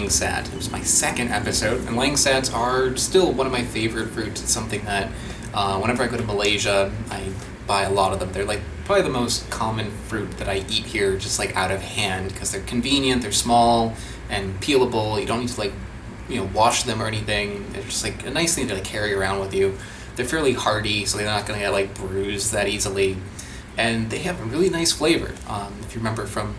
Langsat. It was my second episode, and Langsats are still one of my favorite fruits. It's something that whenever I go to Malaysia, I buy a lot of them. They're like probably the most common fruit that I eat here, just like out of hand, because they're convenient, they're small and peelable. You don't need to wash them or anything. They're just like a nice thing to like carry around with you. They're fairly hardy, so they're not going to get like bruised that easily, and they have a really nice flavor. If you remember from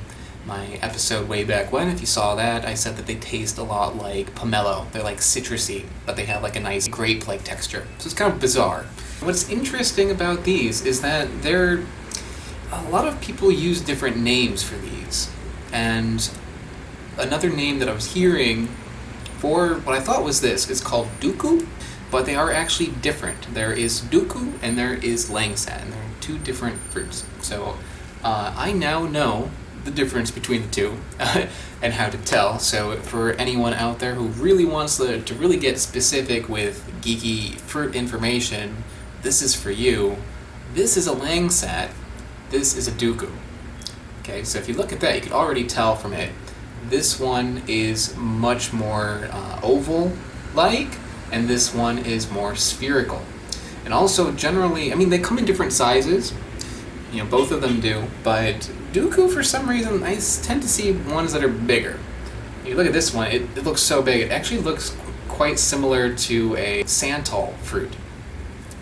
my episode way back when, if you saw that, I said that they taste a lot like pomelo. They're like citrusy, but they have like a nice grape-like texture. So it's kind of bizarre. What's interesting about these is that a lot of people use different names for these, and another name that I was hearing for what I thought was this is called Duku, but they are actually different. There is Duku and there is Langsat, and they're two different fruits. So I now know the difference between the two and how to tell. So for anyone out there who really wants to really get specific with geeky fruit information, this is for you. This is a Langsat. This is a Duku. Okay, so if you look at that, you can already tell from it. This one is much more oval-like, and this one is more spherical. And also, generally, they come in different sizes. Both of them do, but Duku, for some reason, I tend to see ones that are bigger. You look at this one, it looks so big. It actually looks quite similar to a santal fruit.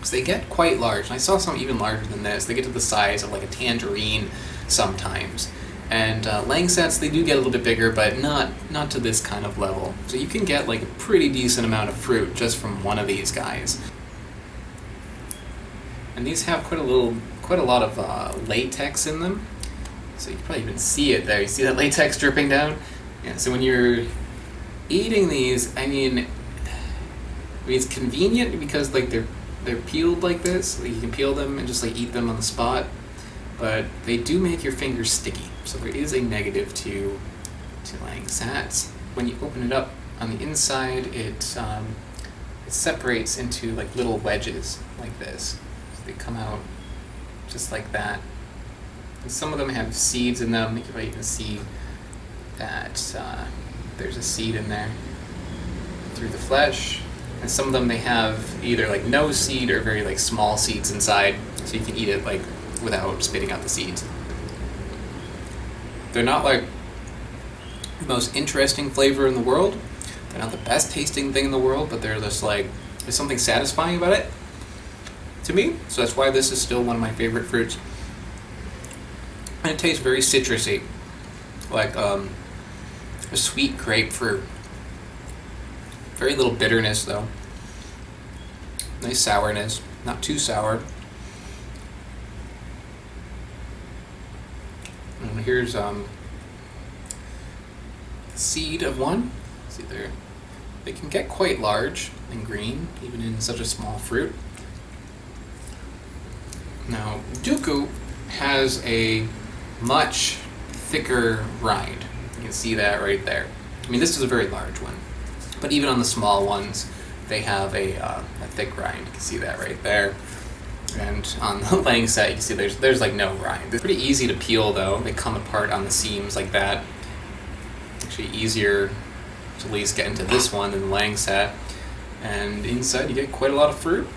So they get quite large, and I saw some even larger than this. They get to the size of like a tangerine sometimes. And Langsats, they do get a little bit bigger, but not to this kind of level. So you can get like a pretty decent amount of fruit just from one of these guys. And these have quite a lot of latex in them. So you can probably even see it there. You see that latex dripping down? Yeah, so when you're eating these, it's convenient because like they're peeled like this. Like you can peel them and just like eat them on the spot. But they do make your fingers sticky. So there is a negative to Langsats. When you open it up on the inside, it separates into like little wedges like this. So they come out just like that. And some of them have seeds in them. You can probably even see that there's a seed in there through the flesh. And some of them, they have either like no seed or very like small seeds inside, so you can eat it like without spitting out the seeds. They're not like the most interesting flavor in the world. They're not the best tasting thing in the world, but they're just like, there's something satisfying about it to me. So that's why this is still one of my favorite fruits. And it tastes very citrusy, like a sweet grapefruit. Very little bitterness though. Nice sourness, not too sour. And here's the seed of one. See there, they can get quite large and green, even in such a small fruit. Now, Duku has a much thicker rind. You can see that right there. This is a very large one, but even on the small ones, they have a thick rind. You can see that right there. And on the Langsat, you can see there's like no rind. It's pretty easy to peel though. They come apart on the seams like that. Actually easier to at least get into this one than the Langsat. And inside you get quite a lot of fruit.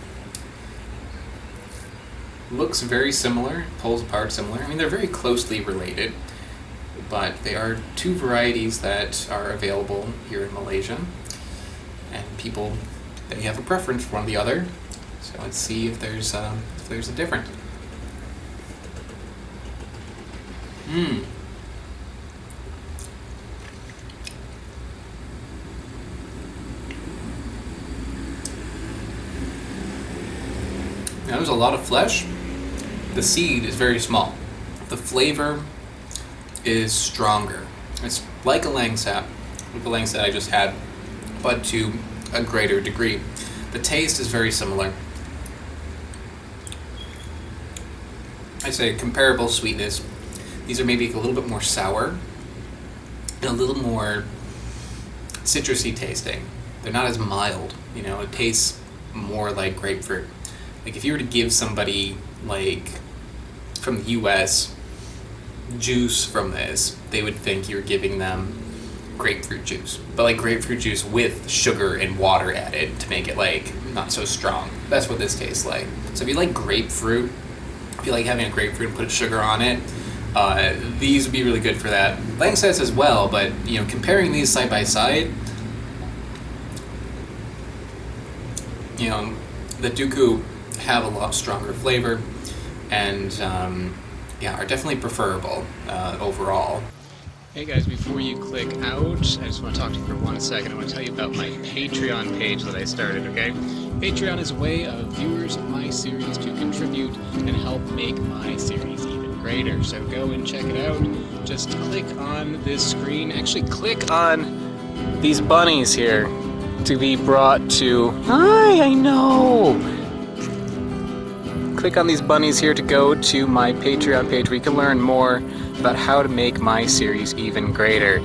Looks very similar, pulls apart similar. They're very closely related, but they are two varieties that are available here in Malaysia. And people, they have a preference for one or the other. So let's see if there's a difference. Now there's a lot of flesh. The seed is very small. The flavor is stronger. It's like a Langsat, like the Langsat I just had, but to a greater degree. The taste is very similar. I'd say comparable sweetness. These are maybe a little bit more sour and a little more citrusy tasting. They're not as mild, it tastes more like grapefruit. Like if you were to give somebody like from the US juice from this, they would think you're giving them grapefruit juice, but like grapefruit juice with sugar and water added to make it like not so strong. That's what this tastes like. So if you like grapefruit, if you like having a grapefruit and put sugar on it, these would be really good for that. Langsats as well, but you know, comparing these side by side, you know, the Duku have a lot stronger flavor, and yeah, are definitely preferable overall. Hey guys, before you click out, I just want to talk to you for 1 second. I want to tell you about my Patreon page that I started, okay? Patreon is a way of viewers of my series to contribute and help make my series even greater. So go and check it out. Just click on this screen. Actually, click on these bunnies here to be brought to... Hi, I know! Click on these bunnies here to go to my Patreon page where you can learn more about how to make my series even greater.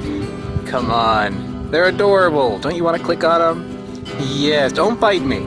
Come on. They're adorable. Don't you want to click on them? Yes, don't bite me.